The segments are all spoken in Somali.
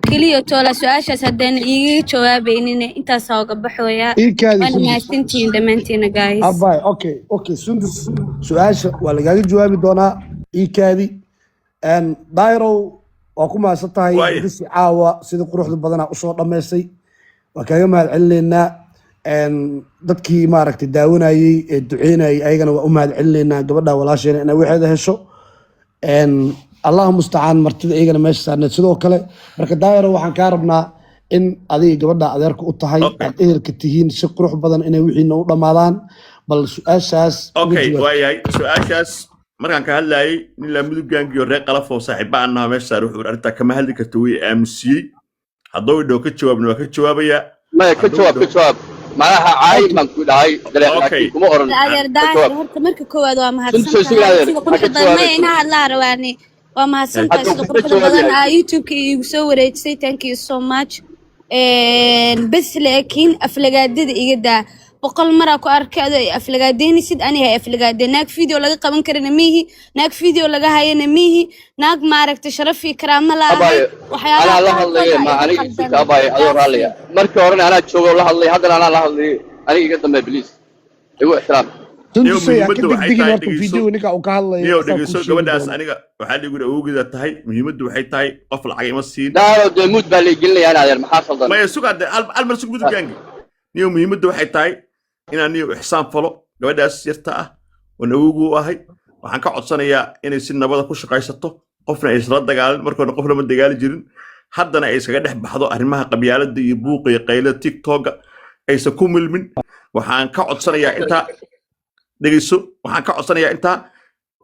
كليو تولا سؤاشاس هدان إيجي جوابينين إنتا ساوغا بحويا وأنا ماستنتين دمانتين جايز أباي أوكي سندس سؤاشا ولا جاي جوابي دونا إيكادي أن دايرو وكما ستاهي بس عاوة سيد قروح بدنا أصوات لميسي وكيما علينا أن dadkii maaragtay daawanayay duceynayay ayagana waa u mahad celinayna gabadha walaasheen inay waxeeda hesho الله مستعان مرتد ايغنا meesha saarneed sidoo kale marka daayiro waxaan ka rabnaa in adiga gabadha adeerku u tahay aad ehelka tihiin si qurux badan inay wixiina u dhamaadaan bal su'aashaas waayay su'aashaas markaan ka hadlayay nin la muduggaangiyo reer qalaf oo saaxiibana meesha saar wuxuu arinta kama hadli karto way aamusiyay hadduu idho ka jawaabno waa ka jawaabaya ma ka jawaab malaha caayid man ku dhahay daleecay kuma oran adeer daayiro horta marka koowaad waa mahadsantahay sida qurux badan ma ina hadlaa rawaani وما سنت أصدقائنا يوتيوب كي يسوي say thank you so much بس لكن أفلقادين إيجدا بقول مرة كأركض أفلقادين يصير أنا هي أفلقادين ناك فيديو لقى قبل كرنا ميهي ناك فيديو لقى هاي نميهي ناك معرك تشرف في كرام لا أنا الله الله ما عليك أباي أدور عليا مركورنا أنا تشوف الله الله هذا أنا الله الله أنا يقدم بليز يقول احترام muhiimaddu waxay tahay dhegeyso gabadhaas aniga waxaa dhigu awgeeda tahay muhiimaddu waxay tahay qof lacag ima siin daaro deemud baa la gelinaya adeer maxaa faldan ma sugaade al mar sugud gaangi niyo muhiimaddu waxay tahay inaan niyo ihsaan falo gabadhaas yarta ah oo awgu ahay waxaan ka codsanayaa inay si nabad ku shaqaysato qofna ay isla dagaalin markoona qof lama dagaali jirin haddana ay iskaga dhex baxdo arrimaha qabyaaladda iyo buuqa iyo qaylada TikTok aysan ku milmin waxaan ka codsanayaa inta dhegeyso waxaan ka codsanayaa inta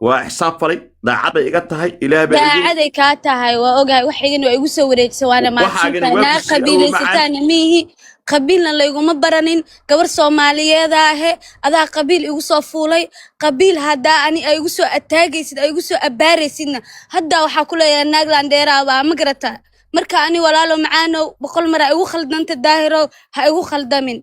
waa xisaab falay daacad ay iga tahay ilaahay baa daacad ay ka tahay waa ogahay wax igan way igu soo wareejisay waana maashinta qabiilaysataan mihi qabiilna la iguma baranin gabar Soomaaliyeed ah adaa qabiil igu soo fuulay qabiil hada ani ay igu soo ataagaysid ay igu soo abaaraysidna hadda waxa ku leeyahay naagland dheeraaba ma garata marka ani walaalo macaano boqol mar ay igu khaldanta daahiro ha igu khaldamin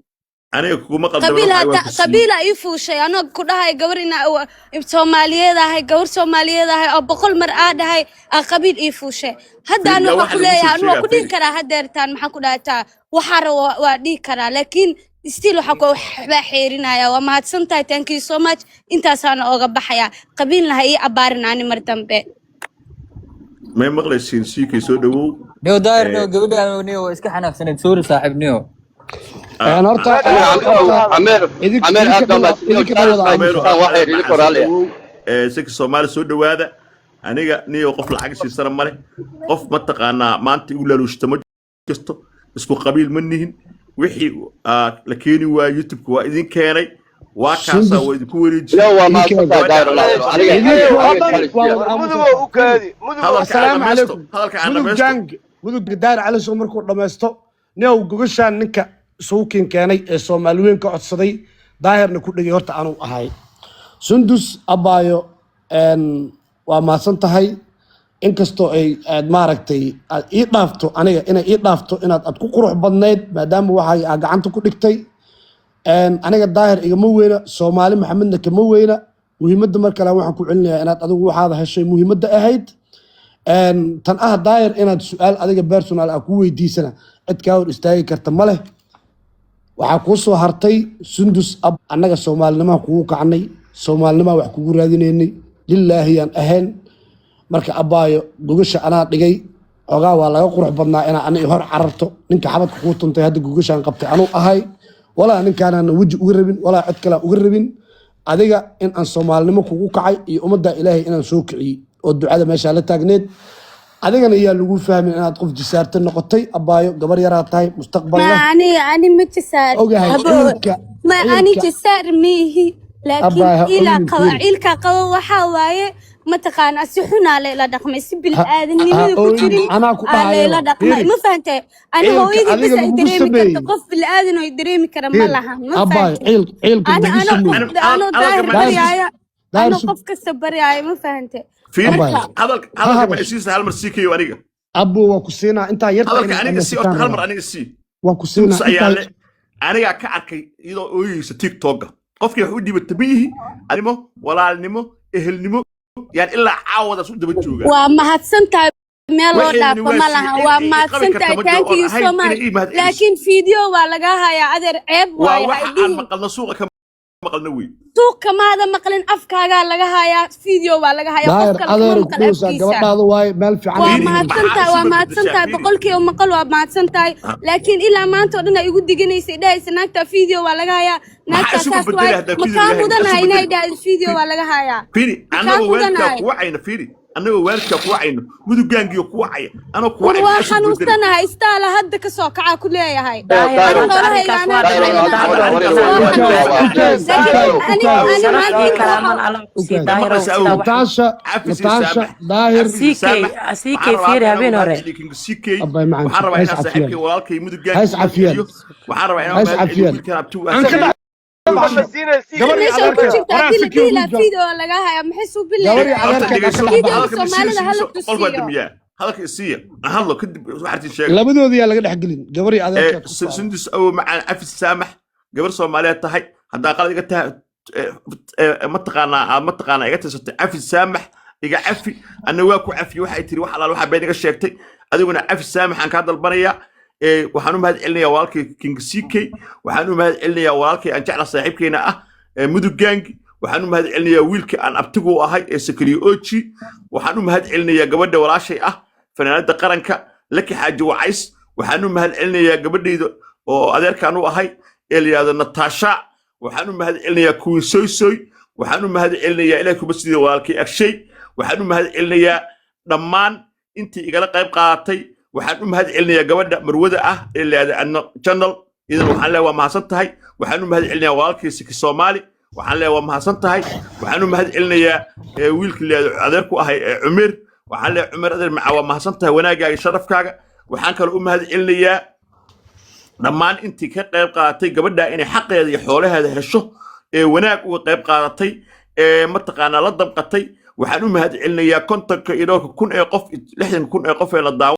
أنا كوما قبيلة يفوشي أنا كلها هاي جورنا سومالية ده هاي جور سومالية ده هاي بقول مرأة ده هاي قبيل يفوشي هذا أنا بقول يا أنا كل كرا هذا رتان ما حكوا تا وحر ودي كرا لكن استيلو حكوا بحيرنا يا وما هتصنت thank you so much أنت سان أوجب بحياة قبيلنا هاي عبارنا عن مرتم به ما مغلى سينسي كيسودو نيو داير نيو قبل أنا نيو إسك حنا في سنة سوري صاحب نيو أنا أرتا عمير سك الصومال سود هذا أنا نيو قفل حاجة سنة ماله قف منطقة ما أنت يقول له اشتمت كستو اسمه قبيل منهن وحي لكيني ويوتيوب وإذن كاني وكاسا ويدكوريج السلام عليكم مدو داير على سو مركو دميستو نيو gogashan ninka suuqin keenay ee Soomaaliyeed ka codsaday daahirna ku dhigay horta aanu ahay Sundus Abaayo waa maasan tahay inkastoo ay aad maaragtay ii dhaafto aniga inay ii dhaafto inaad ku qurux badneed maadaama waxay gacanta ku dhigtay aniga daahir igama weyna Soomaali Maxamedna kama weyna muhiimadda marka la waxaan ku celinayaa inaad adigu waxaad heshay muhiimadda ahayd tan daayir inaad su'aal adiga personal ah ku weydiisana cid ka hor istaagi karta ma leh waxa ku soo hartay Sundus annaga Soomaalnimo kugu kacnay Soomaalnimo wax kugu raadinaynay lillaahi aan ahayn marka Abaayo gogasha anaa dhigay ogaa waa laga qurux badnaa inaan aniga hor cararto ninka xabadka ku tuntay hadda gogashan qabtay anuu ahay walaa ninkaan waji uga rabin walaa cid kale uga rabin adiga in aan Soomaalnimo kugu kacay iyo ummadda Ilaahay inaan soo kiciyay oo ducada meesha la taagneed adigana ayaa lagu fahmin inaad qof jisaarta noqotay Abaayo gabar yar aad tahay mustaqbal leh ani ma jisaar ma ani jisaar mihi laakiin ila qawaacilka qawa waxa waaye ma taqaan si xunaa la dhaqmay si bil aadanimada ku jirin la dhaqmay ma fahantay ani hooyadii bas ay dareemi karto qof bil aadan oo dareemi kara ma laha ma fahantay ana daahir أنا قف كسبر يا ما فهمت. هذا بأسيس هالمرسيكي وأنيقة. أبو وكسينا أنت يرتقي. هذا أنيقة سي أنت هالمر أنيقة سي. وكسينا. أنيقة كأركي إذا أويس تيك توك. قفك يحودي بالتبيه أنيمو ولا أنيمو إهل نيمو يعني إلا عاود أسود بتشوجا. وما هتسنت ميلو دافو مالها وما سنتا thank you so much لكن فيديو ولا هيا أدر عيب واي وحن مقلنا سوق مقلنا وي سوق كما هذا مقلن أفكارا لغا هيا فيديو ولا هيا داير أدر كوسا قبل هذا واي مال في وما سنتا بقول كي ومقل وما سنتا لكن إلا ما أنت ودنا يقول دقني سيدا سنكتا فيديو ولا هيا نكتا ساس واي مكان ودنا هينا يدا الفيديو ولا هيا فيري أنا ويركا كوعينا فيري أنا ويركا كوعينا مدو جانجيو كوعي أنا كوعي وحن وصلنا هاي استاهل هدك سوق عاكل يا هاي نتاشا داهر سيكي فيري هبين هوري سيكي أبا معنا وحرب هايس هنا عفيان صاحبك والكي مدو جانجيو هايس عفيان وحرب هنا هايس عفيان ليش أقول شفت أدي لا فيديو ولا هاي محسوا بالله فيديو سومالي هلا تسيو هذاك السيا هلا كنت واحد الشيء labadoodii yaa laga dhex gelin gabari adeerka سندس أو مع عفي السامح قبل سومالية تهاي هذا قال يقتها متقانا يقتها عفي السامح يقع عفي أنا واكو عفي واحد تري واحد على واحد بينك الشيكتي أدينا عفي السامح عن هذا البرية وحنوم هذا إلنا يا والكي كينج سيكي وحنوم هذا إلنا يا والكي أن جعل صاحبك هنا مدو جانج وحنوم هذا إلنا يا ويلك أن أبتقو هاي سكري أوتشي وحنوم هذا إلنا يا قبل ولا شيء فنانada qaranka laki xaaji wacays waxaan u mahad celinayaa gabadhayda oo adeerkaan u ahay ee la yiraahdo Natasha waxaan u mahad celinayaa kuwi soysoy waxaan u mahad celinayaa ilaahay ku basdiyo walaalkii agshay waxaan u mahad celinayaa dhammaan intii igala qayb qaadatay waxaan u mahad celinayaa gabadha marwada ah ee la yiraahdo channel idan waxaan leeyahay waa mahadsan tahay waxaan u mahad celinayaa walaalkii Siki Soomaali waxaan leeyahay waa mahadsan tahay waxaan u mahad celinayaa wiilkii la yiraahdo adeerku ahay Umar waxaan leeyahay Umar adeer macaa waa mahadsantahay wanaagaaga sharafkaaga waxaan kale u mahad celinayaa dhammaan intii ka qayb qaadatay gabadha inay xaqeeda iyo xoolaheeda hesho ee wanaag uga qayb qaadatay ee mataqaana la damqatay waxaan u mahad celinayaa 50 iyo 1000 ee qof 60 ee qof ee la daawo